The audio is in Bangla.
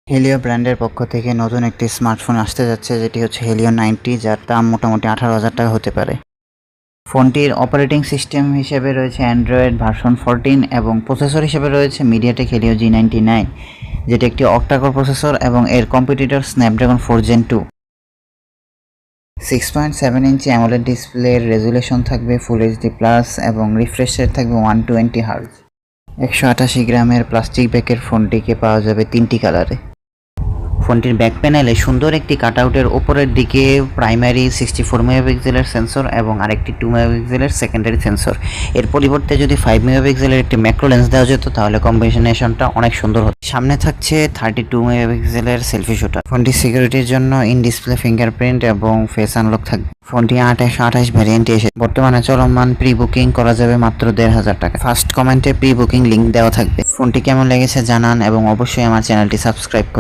হেলিও ব্র্যান্ডের পক্ষ থেকে নতুন একটি স্মার্টফোন আসতে যাচ্ছে, যেটি হচ্ছে হেলিও 90, যার দাম মোটামুটি 18,000 টাকা হতে পারে। ফোনটির অপারেটিং সিস্টেম হিসেবে রয়েছে অ্যান্ড্রয়েড ভার্সন 14 এবং প্রসেসর হিসেবে রয়েছে মিডিয়াটেক হেলিও G99, যেটি একটি অক্টাকোর প্রসেসর এবং এর কম্পিটিটর স্ন্যাপড্রাগন 4 Gen 2। 6.7 ইঞ্চি অ্যামোলেড ডিসপ্লের রেজুলেশন থাকবে ফুল এইচডি প্লাস এবং রিফ্রেশ রেট থাকবে 120 হার্জ। 188 গ্রামের প্লাস্টিক ব্যাগের ফোনটিকে পাওয়া যাবে 3টি কালারে। ফোনটির ব্যাক প্যানেলে সুন্দর একটি কাটআউটের ওপরের দিকে প্রাইমারি 64 মেগাপিক্সেলের সেন্সর এবং আরেকটি 2 মেগাপিক্সেলের সেকেন্ডারি সেন্সর। এর পরিবর্তে যদি 5 মেগাপিক্সেলের একটি ম্যাক্রো লেন্স দেওয়া যেত তাহলে কম্বিনেশনটা অনেক সুন্দর হতো। সামনে থাকছে 32 মেগাপিক্সেলের সেলফি শুটার। ফোনটি সিকিউরিটির জন্য ইন ডিসপ্লে ফিঙ্গারপ্রিন্ট এবং ফেস আনলক থাকবে। ফোনটি 828 ভ্যারিয়েন্টে এসে বর্তমানে চলমান প্রি বুকিং করা যাবে মাত্র 1,500 টাকা। ফার্স্ট কমেন্টে প্রি বুকিং লিঙ্ক দেওয়া থাকবে। ফোনটি কেমন লেগেছে জানান এবং অবশ্যই আমার চ্যানেলটি সাবস্ক্রাইব করুন।